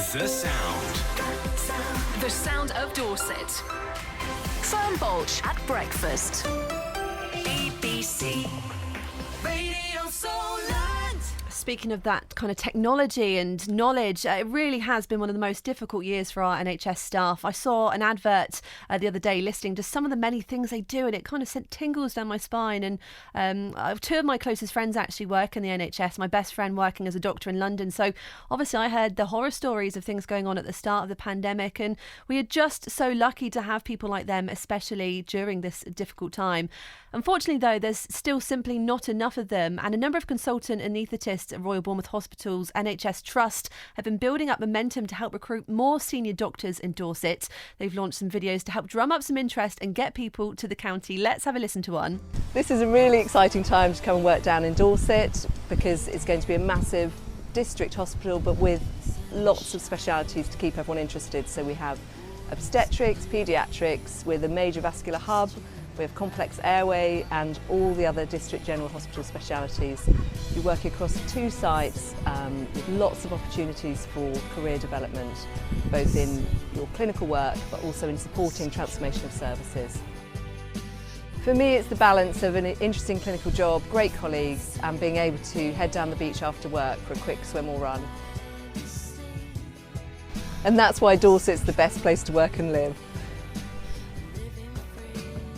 The sound. The sound of Dorset. Fern Bolch at breakfast. BBC Radio Solent. Speaking of that kind of technology and knowledge, it really has been one of the most difficult years for our NHS staff. I saw an advert the other day listing just some of the many things they do, and it kind of sent tingles down my spine. And two of my closest friends actually work in the NHS, my best friend working as a doctor in London. So obviously I heard the horror stories of things going on at the start of the pandemic, and we are just so lucky to have people like them, especially during this difficult time. Unfortunately, though, there's still simply not enough of them, and a number of consultant anaesthetists at Royal Bournemouth Hospital's NHS Trust have been building up momentum to help recruit more senior doctors in Dorset. They've launched some videos to help drum up some interest and get people to the county. Let's have a listen to one. This is a really exciting time to come and work down in Dorset because it's going to be a massive district hospital, but with lots of specialities to keep everyone interested. So we have obstetrics, paediatrics, we're the major vascular hub, we have complex airway and all the other district general hospital specialities. We work across 2 sites with lots of opportunities for career development, both in your clinical work but also in supporting transformation of services. For me, it's the balance of an interesting clinical job, great colleagues and being able to head down the beach after work for a quick swim or run. And that's why Dorset's the best place to work and live.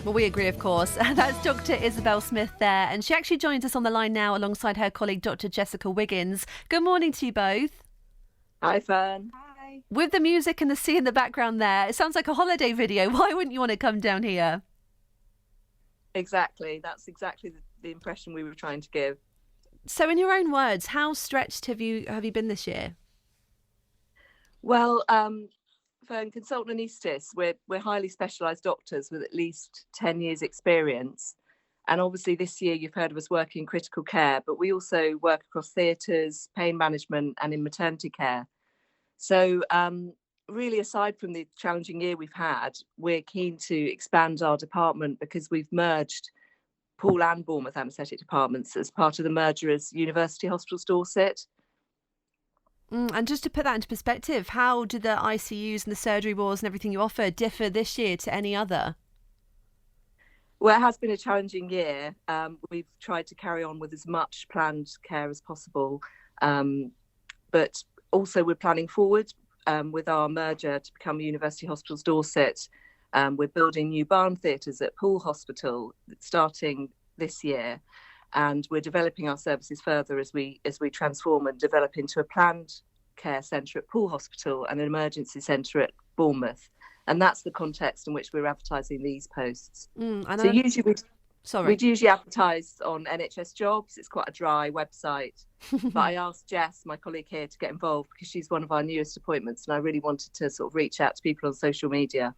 Well, we agree, of course. That's Dr. Isabel Smith there, and she actually joins us on the line now alongside her colleague, Dr. Jessica Wiggins. Good morning to you both. Hi, Fern. Hi. With the music and the sea in the background there, it sounds like a holiday video. Why wouldn't you want to come down here? Exactly. That's exactly the impression we were trying to give. So in your own words, how stretched have you been this year? Well, for consultant anaesthetists, we're highly specialised doctors with at least 10 years experience. And obviously this year you've heard of us working in critical care, but we also work across theatres, pain management and in maternity care. So really, aside from the challenging year we've had, we're keen to expand our department because we've merged Poole and Bournemouth anaesthetic departments as part of the merger as University Hospitals Dorset. And just to put that into perspective, how do the ICUs and the surgery wards and everything you offer differ this year to any other? Well, it has been a challenging year. We've tried to carry on with as much planned care as possible, but also we're planning forward with our merger to become University Hospitals Dorset. We're building new barn theatres at Poole Hospital starting this year. And we're developing our services further as we transform and develop into a planned care centre at Poole Hospital and an emergency centre at Bournemouth. And that's the context in which we're advertising these posts. So usually we'd usually advertise on NHS Jobs. It's quite a dry website. But I asked Jess, my colleague here, to get involved because she's one of our newest appointments. And I really wanted to sort of reach out to people on social media.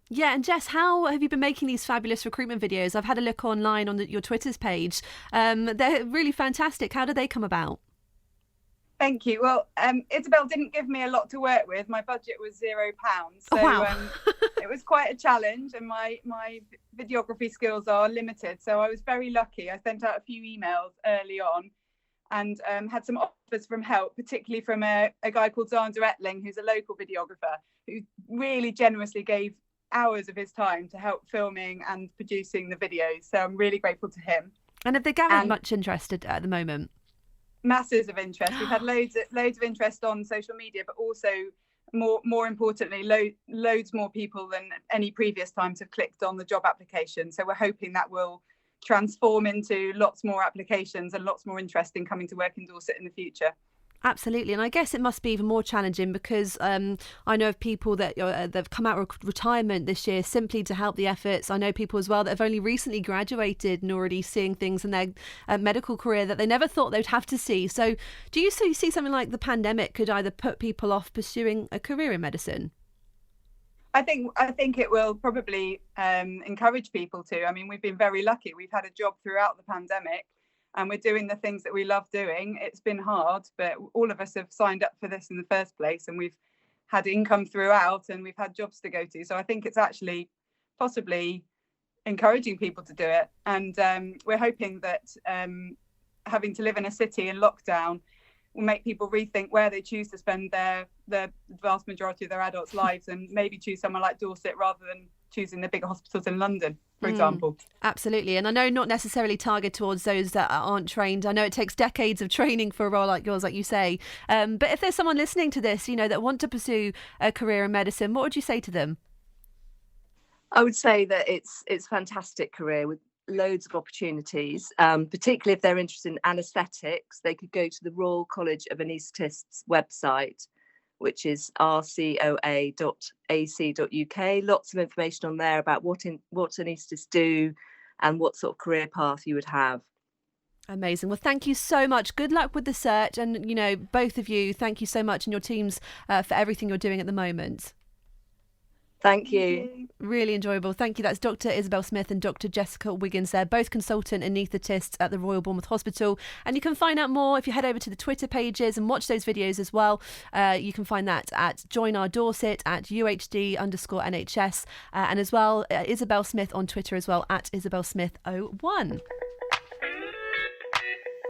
Yeah, and Jess, how have you been making these fabulous recruitment videos? I've had a look online on your Twitter's page. They're really fantastic. How do they come about? Thank you. Well, Isabel didn't give me a lot to work with. My budget was £0. So wow. It was quite a challenge and my videography skills are limited. So I was very lucky. I sent out a few emails early on and had some offers from help, particularly from a guy called Zander Ettling, who's a local videographer, who really generously gave hours of his time to help filming and producing the videos. So I'm really grateful to him. And have they gathered much interest at the moment? Masses of interest. We've had loads of interest on social media, but also more importantly, loads more people than any previous times have clicked on the job application. So we're hoping that will transform into lots more applications and lots more interest in coming to work in Dorset in the future. Absolutely, and I guess it must be even more challenging because I know of people that they've come out of retirement this year simply to help the efforts. I know people as well that have only recently graduated and already seeing things in their medical career that they never thought they'd have to see. So do you see something like the pandemic could either put people off pursuing a career in medicine? I think it will probably encourage people to. I mean, we've been very lucky. We've had a job throughout the pandemic. And we're doing the things that we love doing. It's been hard, but all of us have signed up for this in the first place and we've had income throughout and we've had jobs to go to. So I think it's actually possibly encouraging people to do it. And we're hoping that having to live in a city in lockdown will make people rethink where they choose to spend the vast majority of their adults' lives, and maybe choose somewhere like Dorset rather than choosing the bigger hospitals in London, for example. Absolutely. And I know not necessarily targeted towards those that aren't trained. I know it takes decades of training for a role like yours, like you say. But if there's someone listening to this, that want to pursue a career in medicine, what would you say to them? I would say that it's a fantastic career with loads of opportunities, particularly if they're interested in anaesthetics. They could go to the Royal College of Anaesthetists website, which is rcoa.ac.uk. Lots of information on there about what anaesthetists do and what sort of career path you would have. Amazing. Well, thank you so much. Good luck with the search. And, both of you, thank you so much, and your teams for everything you're doing at the moment. Thank you. Really enjoyable. Thank you. That's Dr. Isabel Smith and Dr. Jessica Wiggins there, both consultant anaesthetists at the Royal Bournemouth Hospital. And you can find out more if you head over to the Twitter pages and watch those videos as well. You can find that at Join Our Dorset, at UHD_NHS, and as well Isabel Smith on Twitter as well, at Isabel Smith 01.